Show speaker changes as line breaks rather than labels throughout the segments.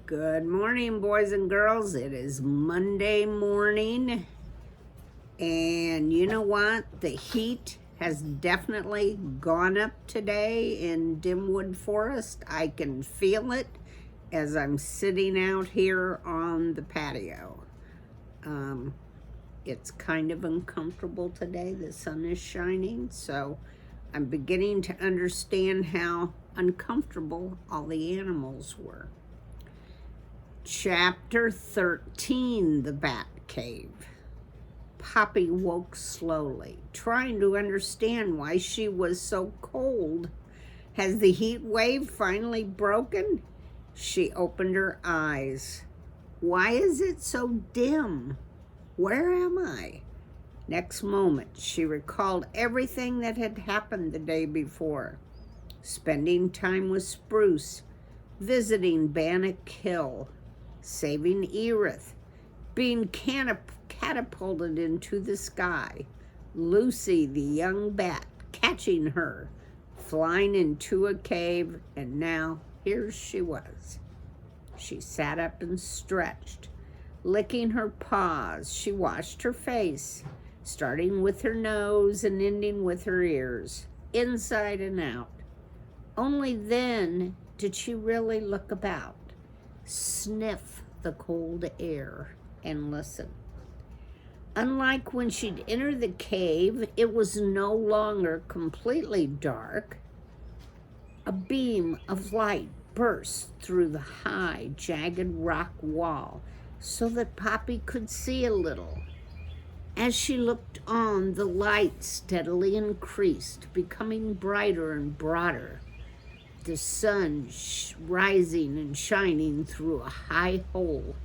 Good morning, boys and girls. It is Monday morning, and you know what? The heat has definitely gone up today in Dimwood Forest. I can feel it as I'm sitting out here on the patio. It's kind of uncomfortable today. The sun is shining, so I'm beginning to understand how uncomfortable all the animals were. Chapter 13, The Bat Cave. Poppy woke slowly, trying to understand why she was so cold. Has the heat wave finally broken? She opened her eyes. Why is it so dim? Where am I? Next moment, she recalled everything that had happened the day before. Spending time with Spruce, visiting Bannock Hill, saving Ereth, being catapulted into the sky, Lucy the young bat catching her, flying into a cave, and now here she was. She sat up and stretched. Licking her paws, she washed her face, starting with her nose and ending with her ears, inside and out. Only then did she really look about, sniff the cold air, and listen. Unlike when she'd entered the cave, it was no longer completely dark. A beam of light burst through the high, jagged rock wall so that Poppy could see a little. As she looked on, the light steadily increased, becoming brighter and broader. The sun rising and shining through a high hole.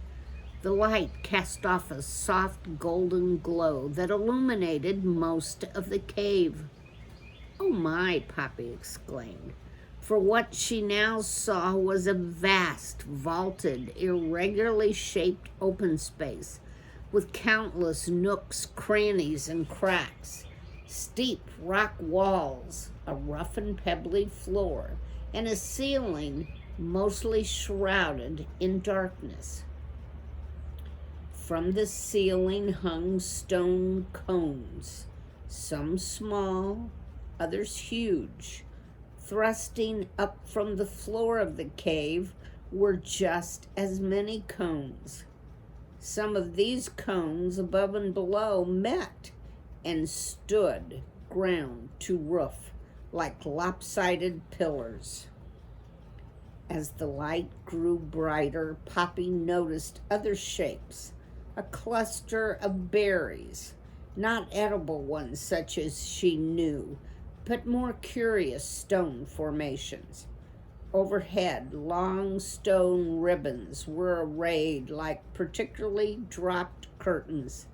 The light cast off a soft golden glow that illuminated most of the cave. "Oh my," Poppy exclaimed, for what she now saw was a vast, vaulted, irregularly shaped open space with countless nooks, crannies, and cracks, steep rock walls, a rough and pebbly floor, and a ceiling mostly shrouded in darkness. From the ceiling hung stone cones, some small, others huge. Thrusting up from the floor of the cave were just as many cones. Some of these cones above and below met and stood ground to roof like lopsided pillars. As the light grew brighter, Poppy noticed other shapes, a cluster of berries, not edible ones such as she knew, but more curious stone formations. Overhead, long stone ribbons were arrayed like particularly dropped curtains.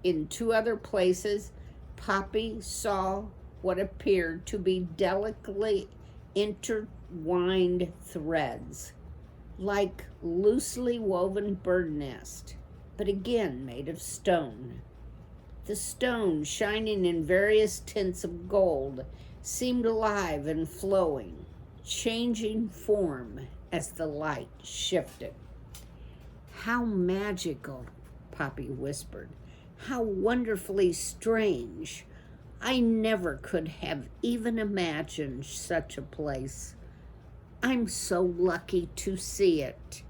In two other places, Poppy saw what appeared to be delicately intertwined threads, like loosely woven bird nest, but again made of stone. The stone, shining in various tints of gold, seemed alive and flowing, changing form as the light shifted. "How magical," Poppy whispered. "How wonderfully strange. I never could have even imagined such a place. I'm so lucky to see it."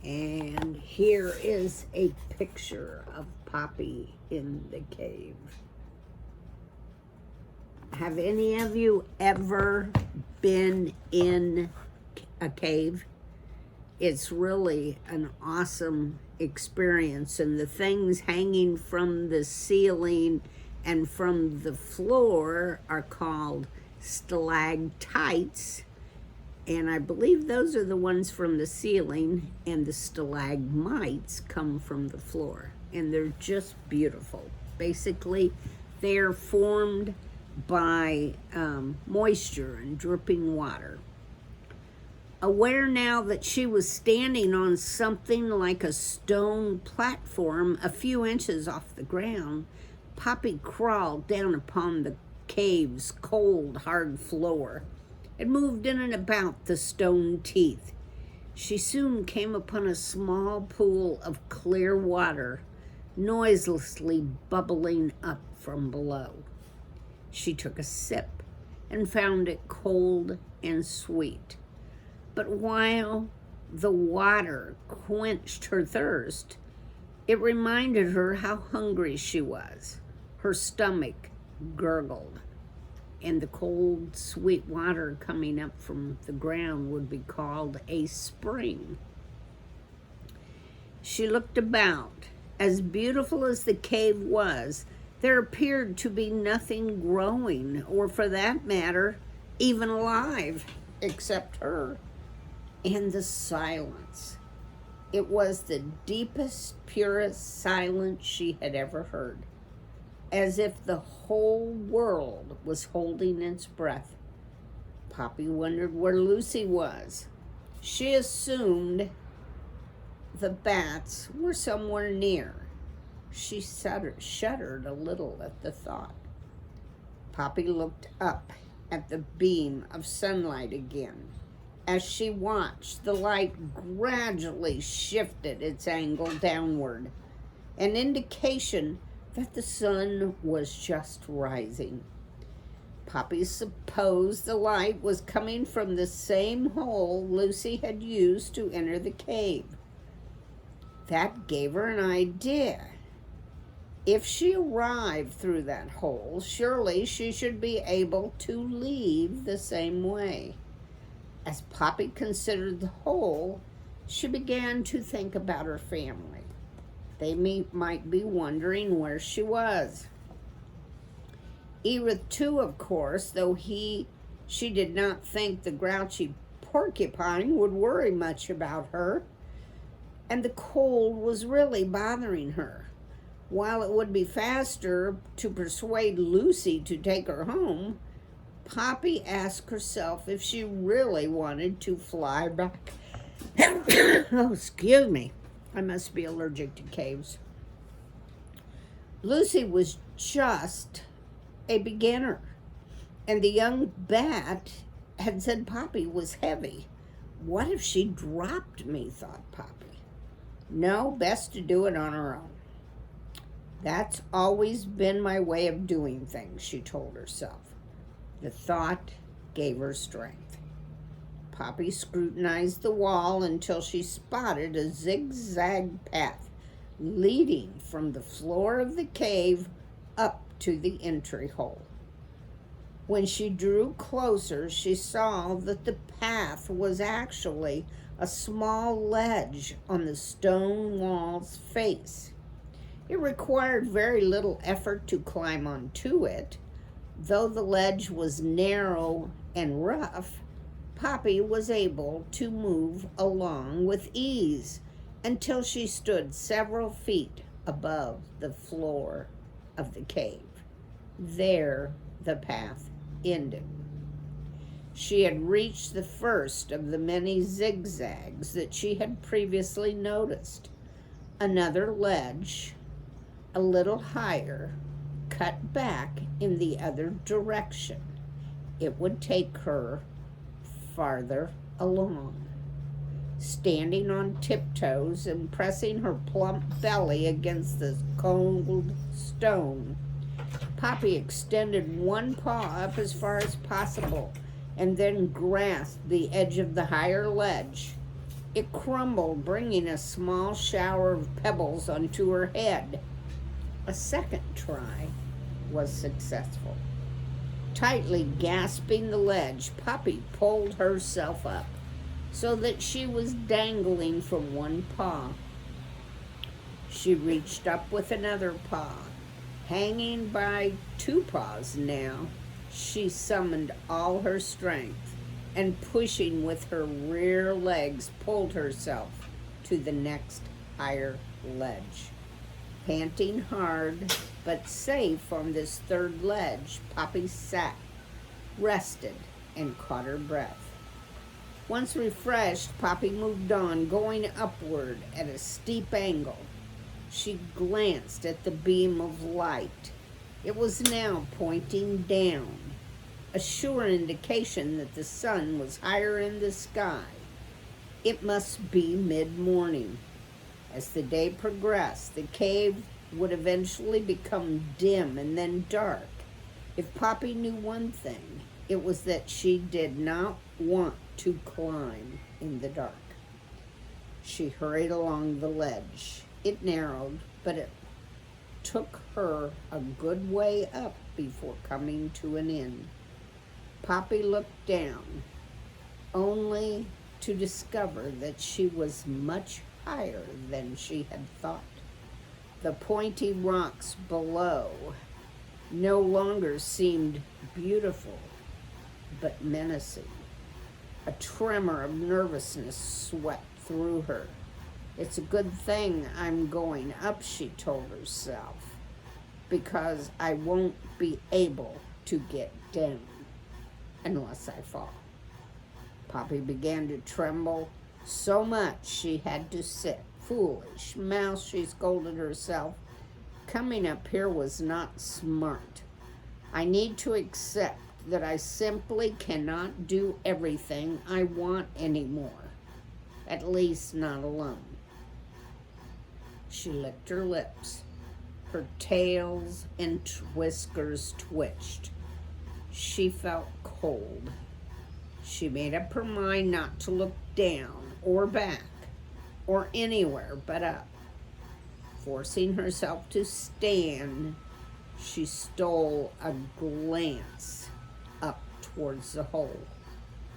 And here is a picture of Poppy in the cave. Have any of you ever been in a cave? It's really an awesome experience, and the things hanging from the ceiling and from the floor are called stalactites. And I believe those are the ones from the ceiling, and the stalagmites come from the floor. And they're just beautiful. Basically, they're formed by moisture and dripping water. Aware now that she was standing on something like a stone platform a few inches off the ground, Poppy crawled down upon the cave's cold, hard floor. It moved in and about the stone teeth. She soon came upon a small pool of clear water, noiselessly bubbling up from below. She took a sip and found it cold and sweet. But while the water quenched her thirst, it reminded her how hungry she was. Her stomach gurgled, and the cold, sweet water coming up from the ground would be called a spring. She looked about. As beautiful as the cave was, there appeared to be nothing growing, or for that matter, even alive, except her, and the silence. It was the deepest, purest silence she had ever heard, as if the whole world was holding its breath. Poppy wondered where Lucy was. She assumed the bats were somewhere near. She shuddered a little at the thought. Poppy looked up at the beam of sunlight again. As she watched, the light gradually shifted its angle downward, an indication that the sun was just rising. Poppy supposed the light was coming from the same hole Lucy had used to enter the cave. That gave her an idea. If she arrived through that hole, surely she should be able to leave the same way. As Poppy considered the hole, she began to think about her family. They might be wondering where she was. Ereth Ch, of course, though she did not think the grouchy porcupine would worry much about her, and the cold was really bothering her. While it would be faster to persuade Lucy to take her home, Poppy asked herself if she really wanted to fly back. Oh, excuse me. I must be allergic to caves. Lucy was just a beginner, and the young bat had said Poppy was heavy. What if she dropped me, thought Poppy. No, best to do it on her own. That's always been my way of doing things, she told herself. The thought gave her strength. Poppy scrutinized the wall until she spotted a zigzag path leading from the floor of the cave up to the entry hole. When she drew closer, she saw that the path was actually a small ledge on the stone wall's face. It required very little effort to climb onto it. Though the ledge was narrow and rough, Poppy was able to move along with ease until she stood several feet above the floor of the cave. There, the path ended. She had reached the first of the many zigzags that she had previously noticed. Another ledge, a little higher, cut back in the other direction. It would take her farther along. Standing on tiptoes and pressing her plump belly against the cold stone, Poppy extended one paw up as far as possible and then grasped the edge of the higher ledge. It crumbled, bringing a small shower of pebbles onto her head. A second try was successful. Tightly grasping the ledge, Poppy pulled herself up so that she was dangling from one paw. She reached up with another paw. Hanging by two paws now, she summoned all her strength and, pushing with her rear legs, pulled herself to the next higher ledge. Panting hard but safe on this third ledge, Poppy sat, rested, and caught her breath. Once refreshed, Poppy moved on, going upward at a steep angle. She glanced at the beam of light. It was now pointing down. a sure indication that the sun was higher in the sky. It must be mid-morning. As the day progressed, the cave would eventually become dim and then dark. If Poppy knew one thing, it was that she did not want to climb in the dark. She hurried along the ledge. It narrowed, but it took her a good way up before coming to an end. Poppy looked down, only to discover that she was much higher than she had thought. The pointy rocks below no longer seemed beautiful, but menacing. A tremor of nervousness swept through her. It's a good thing I'm going up, she told herself, because I won't be able to get down unless I fall. Poppy began to tremble so much she had to sit. Foolish mouse, she scolded herself. Coming up here was not smart. I need to accept that I simply cannot do everything I want anymore, at least not alone. She licked her lips. Her tails and whiskers twitched. She felt cold. She made up her mind not to look down or back or anywhere but up. Forcing herself to stand, she stole a glance up towards the hole.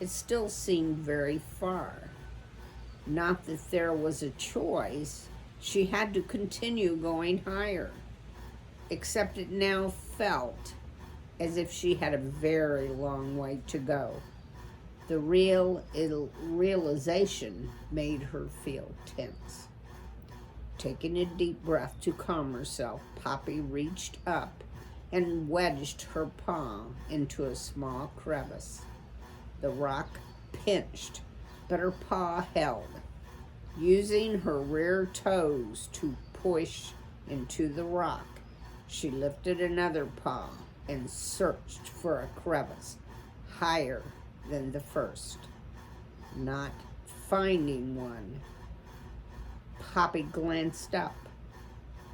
It still seemed very far. Not that there was a choice. She had to continue going higher, except it now felt as if she had a very long way to go. The realization made her feel tense. Taking a deep breath to calm herself, Poppy reached up and wedged her paw into a small crevice. The rock pinched, but her paw held. Using her rear toes to push into the rock, she lifted another paw and searched for a crevice higher than the first. Not finding one, Poppy glanced up,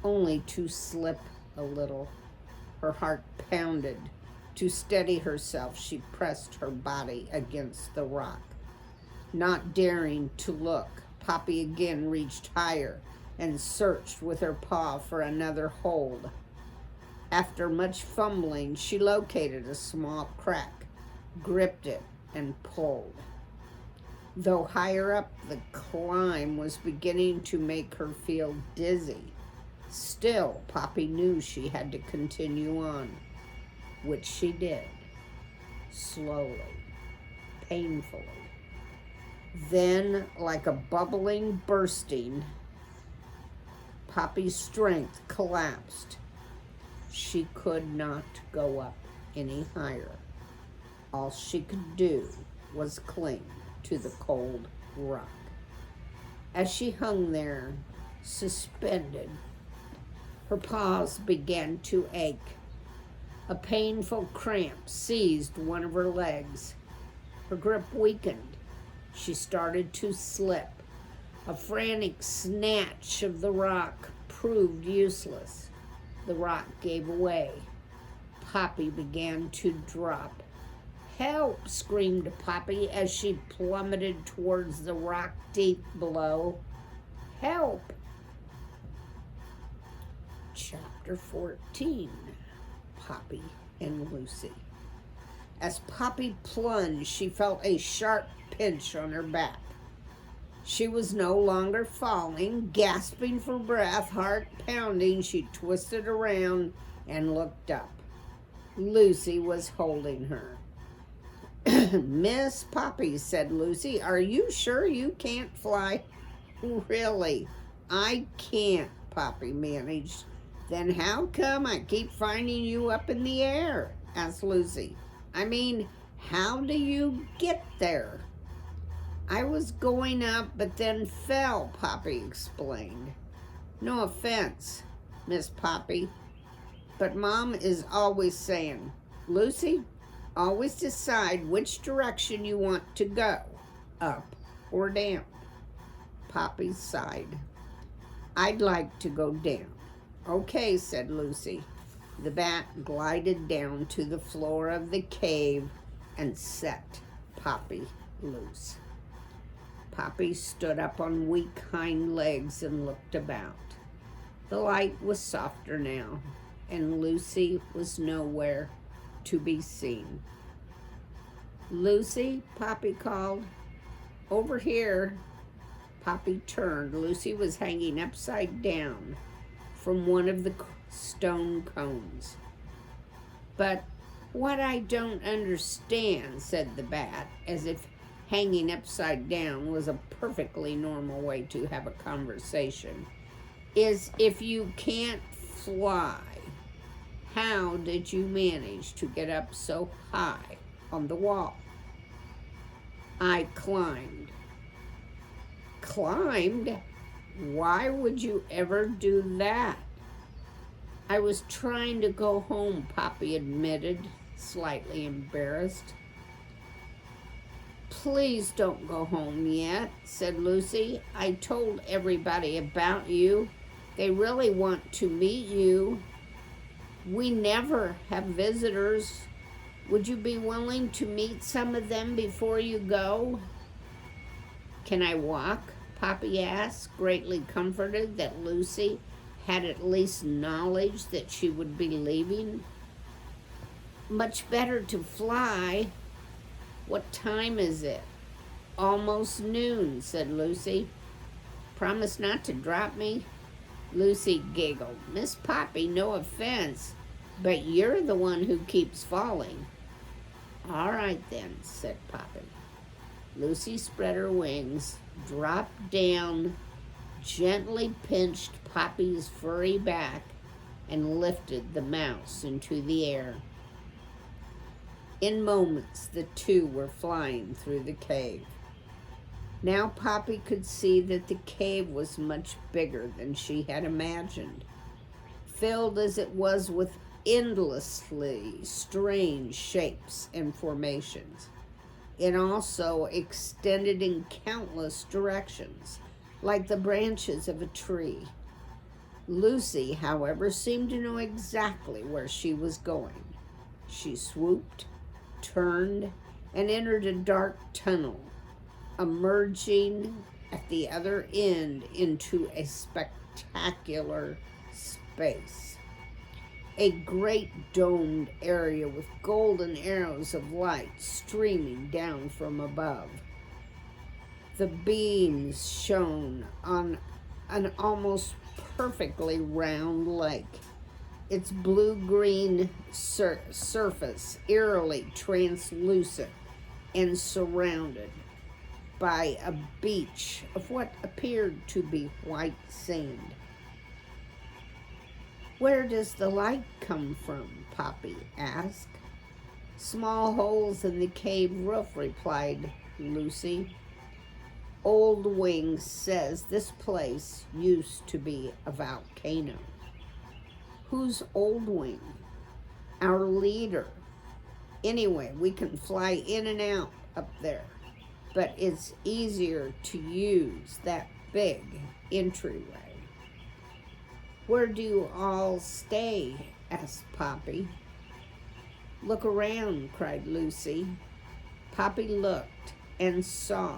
only to slip a little. Her heart pounded. To steady herself, she pressed her body against the rock. Not daring to look, Poppy again reached higher and searched with her paw for another hold. After much fumbling, she located a small crack, gripped it, and pulled. Though higher up, the climb was beginning to make her feel dizzy. Still, Poppy knew she had to continue on, which she did, slowly, painfully. Then, like a bubbling bursting, Poppy's strength collapsed. She could not go up any higher. All she could do was cling to the cold rock. As she hung there, suspended, her paws began to ache. A painful cramp seized one of her legs. Her grip weakened. She started to slip. A frantic snatch of the rock proved useless. The rock gave way. Poppy began to drop. "Help!" screamed Poppy as she plummeted towards the rock deep below. "Help!" Chapter 14, Poppy and Lucy. As Poppy plunged, she felt a sharp pinch on her back. She was no longer falling. Gasping for breath, heart pounding, she twisted around and looked up. Lucy was holding her. "Miss Poppy," said Lucy, "are you sure you can't fly?" "Really, I can't," Poppy managed. "Then how come I keep finding you up in the air?" asked Lucy. "I mean, how do you get there?" "I was going up, but then fell," Poppy explained. "No offense, Miss Poppy, but Mom is always saying, 'Lucy, Always decide which direction you want to go, up or down. Poppy sighed. I'd like to go down. Okay, said Lucy. The bat glided down to the floor of the cave and set Poppy loose. Poppy stood up on weak hind legs and looked about. The light was softer now, and Lucy was nowhere to be seen. Lucy, Poppy called. Over here. Poppy turned. Lucy was hanging upside down from one of the stone cones. But what I don't understand, said the bat, as if hanging upside down was a perfectly normal way to have a conversation, is if you can't fly, how did you manage to get up so high on the wall? I climbed. Climbed? Why would you ever do that? I was trying to go home, Poppy admitted, slightly embarrassed. Please don't go home yet, said Lucy. I told everybody about you. They really want to meet you. We never have visitors. Would you be willing to meet some of them before you go? Can I walk? Poppy asked, greatly comforted that Lucy had at least knowledge that she would be leaving. Much better to fly. What time is it? Almost noon, said Lucy. Promise not to drop me? Lucy giggled. Miss Poppy, no offense, but you're the one who keeps falling. All right then, said Poppy. Lucy spread her wings, dropped down, gently pinched Poppy's furry back, and lifted the mouse into the air. In moments, the two were flying through the cave. Now Poppy could see that the cave was much bigger than she had imagined, filled as it was with endlessly strange shapes and formations. It also extended in countless directions, like the branches of a tree. Lucy, however, seemed to know exactly where she was going. She swooped, turned, and entered a dark tunnel, emerging at the other end into a spectacular space. A great domed area with golden arrows of light streaming down from above. The beams shone on an almost perfectly round lake, its blue-green surface eerily translucent and surrounded by a beach of what appeared to be white sand. Where does the light come from? Poppy asked. Small holes in the cave roof, replied Lucy. Old Wing says this place used to be a volcano. Who's Old Wing? Our leader. Anyway, we can fly in and out up there, but it's easier to use that big entryway. Where do you all stay? Asked Poppy. Look around, cried Lucy. Poppy looked and saw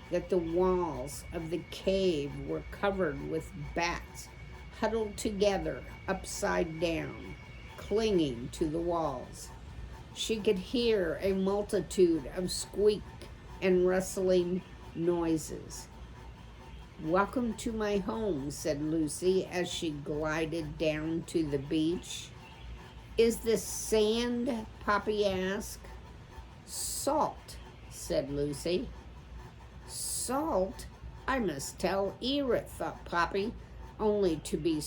that the walls of the cave were covered with bats huddled together upside down, clinging to the walls. She could hear a multitude of squeak and rustling noises. Welcome to my home, said Lucy as she glided down to the beach. Is this sand? Poppy asked. Salt, said Lucy. Salt? I must tell Ereth, thought Poppy, only to be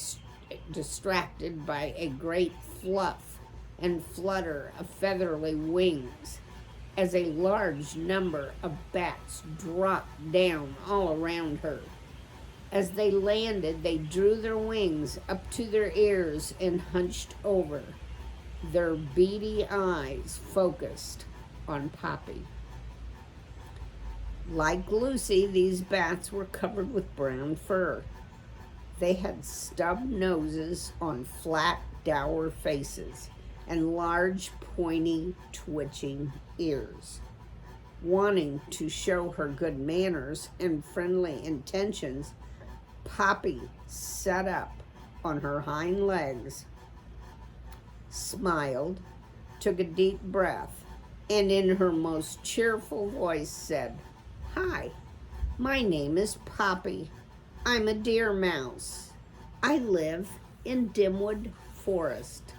distracted by a great fluff and flutter of feathery wings as a large number of bats dropped down all around her. As they landed, they drew their wings up to their ears and hunched over. their beady eyes focused on Poppy. Like Lucy, these bats were covered with brown fur. They had stub noses on flat, dour faces and large, pointy, twitching ears. Wanting to show her good manners and friendly intentions, Poppy sat up on her hind legs, smiled, took a deep breath, and in her most cheerful voice said, "Hi, my name is Poppy. I'm a deer mouse. I live in Dimwood Forest."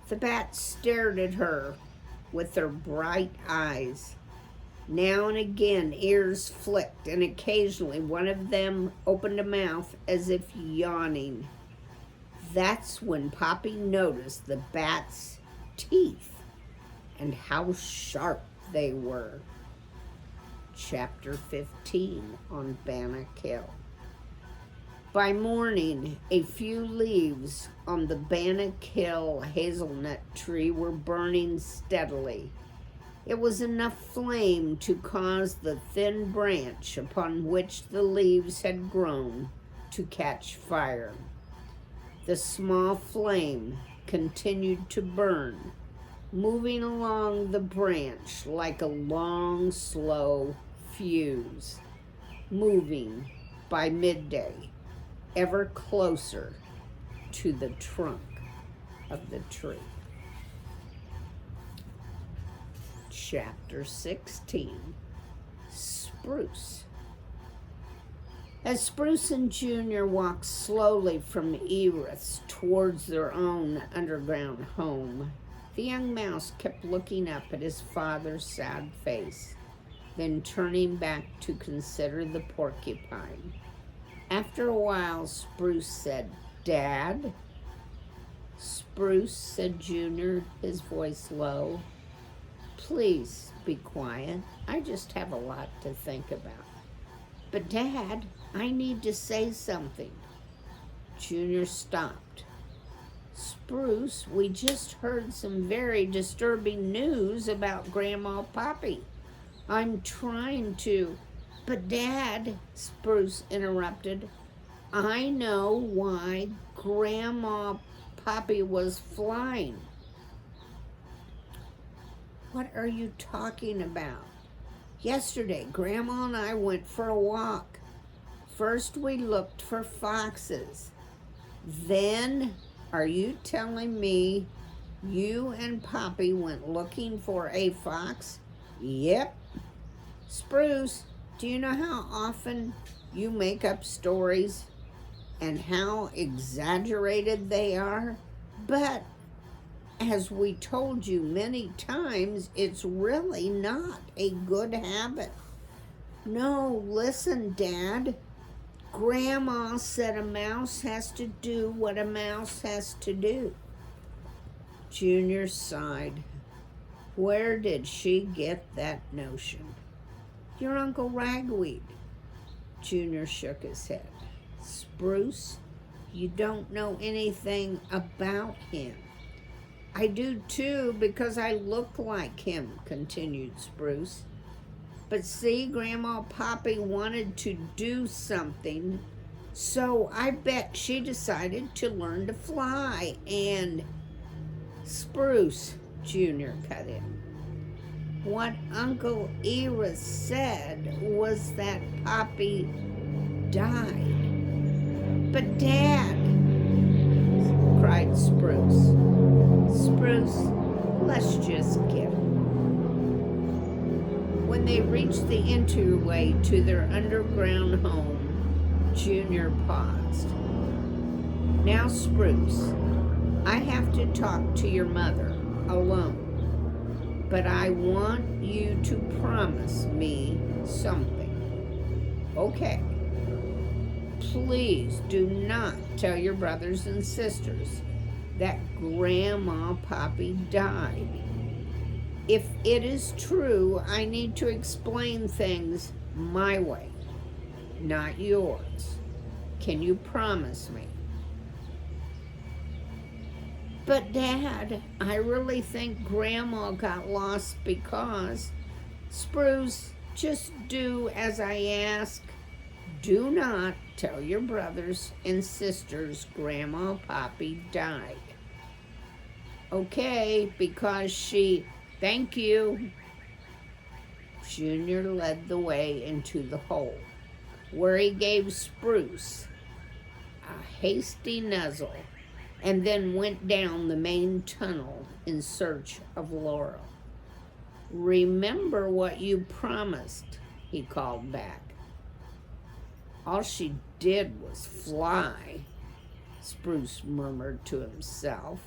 The bats stared at her with their bright eyes. Now and again, ears flicked, and occasionally one of them opened a mouth as if yawning. That's when Poppy noticed the bats' teeth and how sharp they were. Chapter 15 on Bannock Hill. By morning, a few leaves on the Bannock Hill hazelnut tree were burning steadily. It was enough flame to cause the thin branch upon which the leaves had grown to catch fire. The small flame continued to burn, moving along the branch like a long, slow fuse, moving by midday ever closer to the trunk of the tree. Chapter 16, Spruce. As Spruce and Junior walked slowly from Ereth's towards their own underground home, the young mouse kept looking up at his father's sad face, then turning back to consider the porcupine. After a while, Spruce said, "Dad?" "Spruce," said Junior, his voice low. "Please be quiet. I just have a lot to think about." "But Dad, I need to say something." Junior stopped. "Spruce, we just heard some very disturbing news about Grandma Poppy. I'm trying to..." "But Dad," Spruce interrupted, "I know why Grandma Poppy was flying." "What are you talking about?" "Yesterday, Grandma and I went for a walk. First we looked for foxes. Then, are you telling me you and Poppy went looking for a fox?" "Yep." "Spruce, do you know how often you make up stories and how exaggerated they are? But as we told you many times, it's really not a good habit." "No, listen, Dad. Grandma said a mouse has to do what a mouse has to do." Junior sighed. Where did she get that notion? "Your Uncle Ragweed." Junior shook his head. "Spruce, you don't know anything about him." "I do too, because I look like him," continued Spruce. "But see, Grandma Poppy wanted to do something, so I bet she decided to learn to fly, and..." "Spruce," Junior cut in. "What Uncle Ereth said was that Poppy died." "But Dad," cried Spruce. "Spruce, let's just get it." When they reached the entryway to their underground home, Junior paused. "Now, Spruce, I have to talk to your mother alone. But I want you to promise me something. Okay? Please do not tell your brothers and sisters that Grandma Poppy died. If it is true, I need to explain things my way, not yours. Can you promise me?" But Dad, I really think Grandma got lost because Spruce, just do as I ask. Do not tell your brothers and sisters Grandma Poppy died. Okay, because thank you. Junior led the way into the hole, where he gave Spruce a hasty nuzzle and then went down the main tunnel in search of Laurel. Remember what you promised, he called back. All she did was fly, Spruce murmured to himself,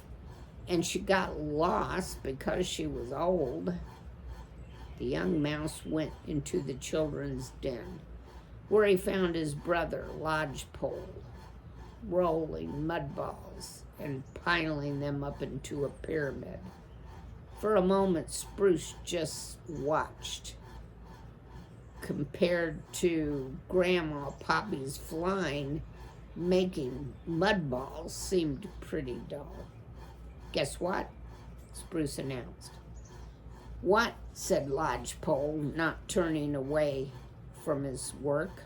and she got lost because she was old. The young mouse went into the children's den, where he found his brother Lodgepole, rolling mud balls and piling them up into a pyramid. For a moment, Spruce just watched. Compared to Grandma Poppy's flying, making mud balls seemed pretty dull. Guess what? Spruce announced. What? Said Lodgepole, not turning away from his work.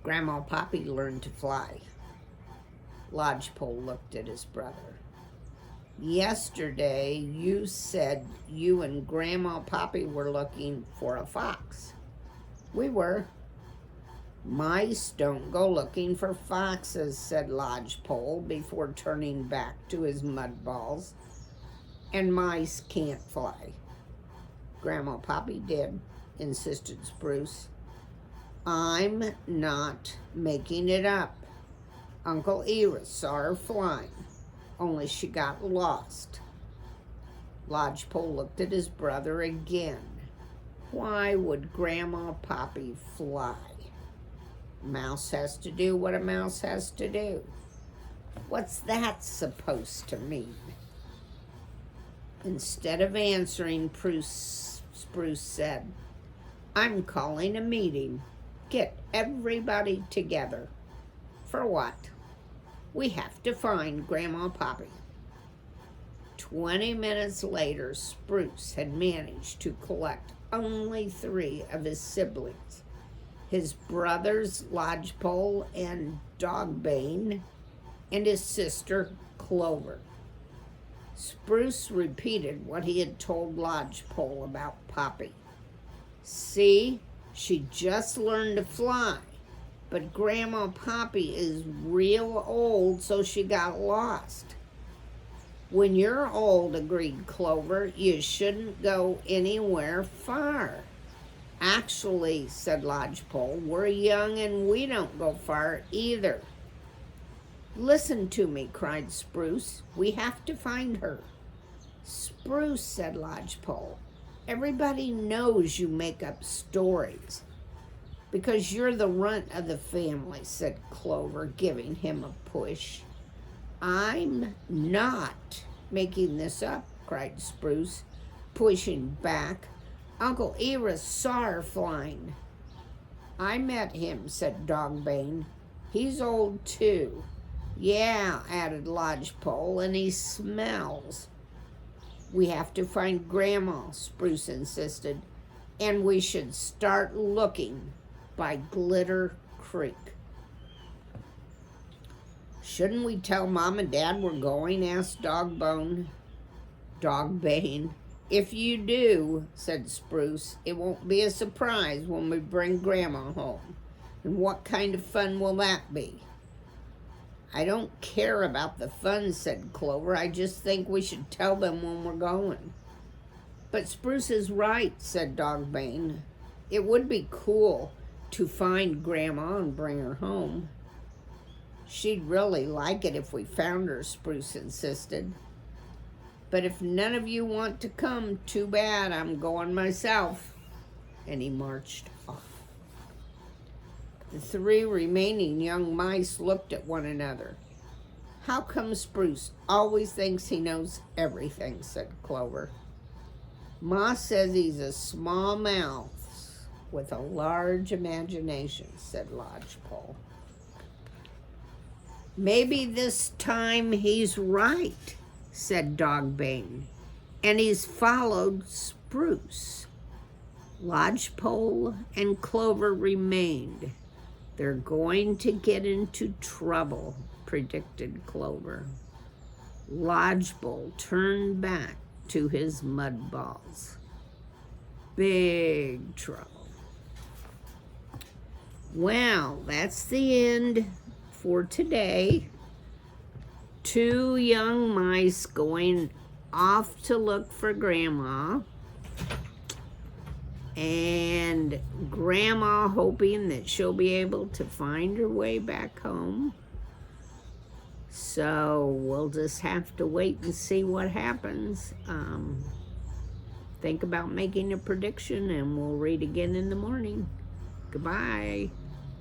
Grandma Poppy learned to fly. Lodgepole looked at his brother. Yesterday, you said you and Grandma Poppy were looking for a fox. We were. Mice don't go looking for foxes, said Lodgepole before turning back to his mud balls. And mice can't fly. Grandma Poppy did, insisted Spruce. I'm not making it up. Uncle Ereth saw her flying, only she got lost. Lodgepole looked at his brother again. Why would Grandma Poppy fly? A mouse has to do what a mouse has to do. What's that supposed to mean? Instead of answering, Spruce said, I'm calling a meeting. Get everybody together. For what? We have to find Grandma Poppy. 20 minutes later, Spruce had managed to collect only 3 of his siblings. His brothers, Lodgepole and Dogbane, and his sister, Clover. Spruce repeated what he had told Lodgepole about Poppy. See, she just learned to fly, but Grandma Poppy is real old, so she got lost. When you're old, agreed Clover, you shouldn't go anywhere far. Actually, said Lodgepole, we're young and we don't go far either. Listen to me, cried Spruce. We have to find her. Spruce, said Lodgepole, everybody knows you make up stories. Because you're the runt of the family, said Clover, giving him a push. I'm not making this up, cried Spruce, pushing back. Uncle Ereth saw her flying. I met him, said Dogbane. He's old too. Yeah, added Lodgepole, and he smells. We have to find Grandma, Spruce insisted, and we should start looking by Glitter Creek. Shouldn't we tell Mom and Dad we're going? Asked Dogbane. If you do, said Spruce, it won't be a surprise when we bring Grandma home. And what kind of fun will that be? I don't care about the fun, said Clover. I just think we should tell them when we're going. But Spruce is right, said Dogbane. It would be cool to find Grandma and bring her home. She'd really like it if we found her, Spruce insisted. But if none of you want to come, too bad, I'm going myself. And he marched off. The 3 remaining young mice looked at one another. How come Spruce always thinks he knows everything, said Clover. Ma says he's a small mouse with a large imagination, said Lodgepole. Maybe this time he's right, said Dogbane, and he's followed Spruce. Lodgepole and Clover remained. They're going to get into trouble, predicted Clover. Lodgepole turned back to his mud balls. Big trouble. Well, that's the end for today. 2 young mice going off to look for Grandma, and Grandma hoping that she'll be able to find her way back home. So we'll just have to wait and see what happens. Think about making a prediction, and we'll read again in the morning. Goodbye.